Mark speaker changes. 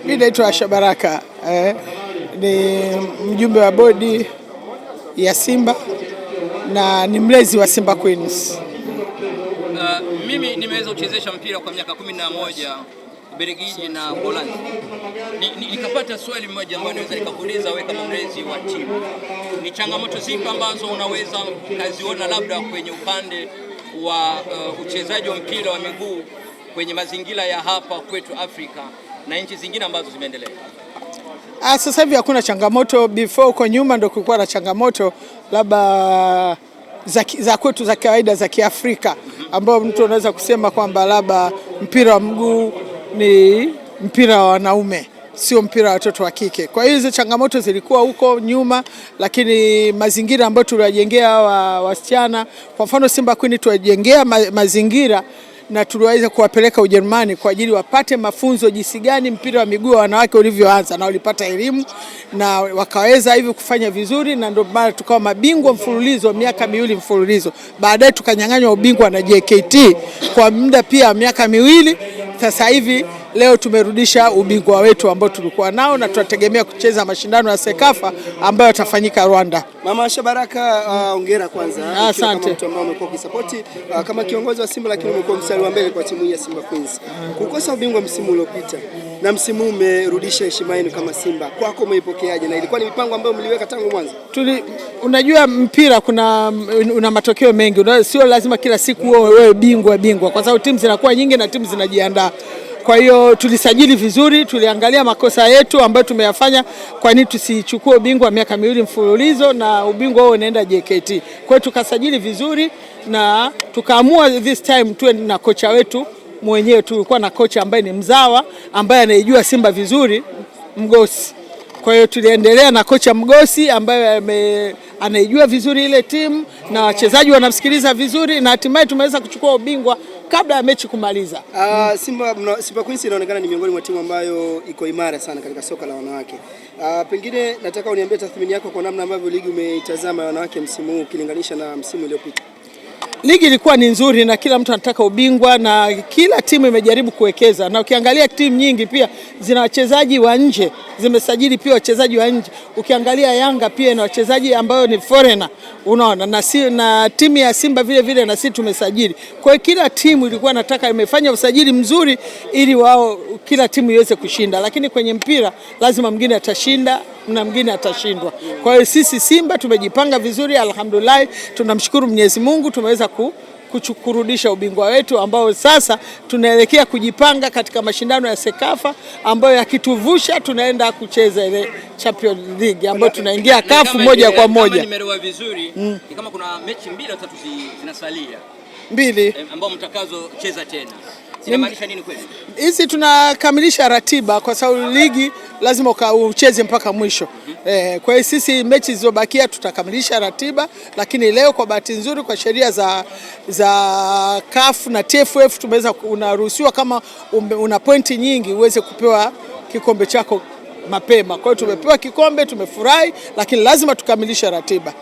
Speaker 1: Mimi naitwa Asha Baraka, ni mjumbe wa bodi ya Simba na ni mlezi wa Simba Queens.
Speaker 2: Mimi nimeweza kuchezesha mpira kwa miaka 11 Belgiji na Uholanzi. Nikapata swali moja ambalo naweza nikakuuliza wewe kama mlezi wa timu. Ni changamoto zipi ambazo unaweza kaziona labda kwenye upande wa uchezaji wa mpira wa miguu kwenye mazingira ya hapa kwetu Afrika na nchi zingine ambazo zimeendelea?
Speaker 1: Sasa hivi hakuna changamoto. Before kwa nyuma ndio kulikuwa na changamoto labda za kwetu za kawaida za Kiafrika, ambao mtu anaweza kusema kwamba labda mpira wa mguu ni mpira wa wanaume, sio mpira wa watoto wa kike. Kwa hiyo hizo changamoto zilikuwa huko nyuma, lakini mazingira ambayo tuliwajengea wasichana, kwa mfano Simba Queen tuwajengea mazingira na tuliweza kuwapeleka Ujerumani kwa ajili wapate mafunzo jinsi gani mpira wa miguu wa wanawake ulivyoanza, na walipata elimu na wakaweza hivi kufanya vizuri, na ndio maana tukawa mabingwa mfululizo miaka 2 mfululizo. Baadaye tukanyang'anywa ubingwa na JKT kwa muda pia miaka 2. Sasa hivi leo tumerudisha ubingwa wetu ambao tulikuwa nao, na tunategemea kucheza mashindano ya Sekafa ambayo yatafanyika Rwanda.
Speaker 3: Mama Asha Baraka, hongera kwanza.
Speaker 1: Asante.
Speaker 3: Kama mtu ambaye umekuwa ukisupport kama kiongozi wa Simba, lakini umekuwa mstari wa mbele kwa timu hii ya Simba Queens. Kukosa ubingwa msimu uliopita na msimu umerudisha heshima yenu kama Simba, kwako umeipokeaje, na ilikuwa ni mipango ambayo mliweka tangu mwanzo?
Speaker 1: Unajua mpira una matokeo mengi, sio lazima kila siku wewe bingwa, kwa sababu timu zinakuwa nyingi na timu zinajiandaa. Kwa hiyo tulisajili vizuri, tuliangalia makosa yetu ambayo tumeyafanya, kwa nini tusichukue ubingwa miaka 2 mfululizo na ubingwa wao unaenda JKT. Kwa hiyo tukasajili vizuri na tukaamua this time tuwe na kocha wetu mwenyewe. Tulikuwa na kocha ambaye ni mzawa, ambaye anaijua Simba vizuri, Mgosi. Kwa hiyo tuliendelea na kocha Mgosi ambaye anaijua vizuri ile timu na wachezaji wanamsikiliza vizuri, na hatimaye tumeweza kuchukua ubingwa kabla ya mechi kumaliza.
Speaker 3: Simba Queens inaonekana ni miongoni mwa timu ambayo iko imara sana katika soka la wanawake. Pengine nataka uniambie tathmini yako kwa namna ambavyo ligi umeitazama wanawake msimu huu ukilinganisha na msimu uliopita.
Speaker 1: Ligi ilikuwa ni nzuri na kila mtu anataka ubingwa na kila timu imejaribu kuwekeza, na ukiangalia timu nyingi pia zina wachezaji wa nje, zimesajili pia wachezaji wa nje. Ukiangalia Yanga pia na wachezaji ambao ni foreigner, unaona, na timu ya Simba vile na sisi tumesajili. Kwa hiyo kila timu ilikuwa inataka, imefanya usajili mzuri ili wao kila timu iweze kushinda, lakini kwenye mpira lazima mwingine atashinda na mwingine atashindwa. Kwa hiyo sisi Simba tumejipanga vizuri, alhamdulillah, tunamshukuru Mwenyezi Mungu, tumeweza kurudisha ubingwa wetu ambao sasa tunaelekea kujipanga katika mashindano ya Sekafa ambayo yakituvusha tunaenda kucheza ile Champions League ambayo tunaingia kafu moja kwa moja.
Speaker 2: Kama nimeelewa vizuri, ni kama kuna mechi 2 au 3 zinasalia.
Speaker 1: 2
Speaker 2: ambao mtakazo cheza tena. Inamaanisha nini kweli?
Speaker 1: Hizi tunakamilisha ratiba kwa sababu ligi lazima ucheze mpaka mwisho. Kwa hiyo sisi mechi zilizobakia tutakamilisha ratiba, lakini leo kwa bahati nzuri kwa sheria za CAF na TFF tumeweza, unaruhusiwa kama una pointi nyingi uweze kupewa kikombe chako mapema. Kwa hiyo tumepewa kikombe, tumefurahi, lakini lazima tukamilishe ratiba.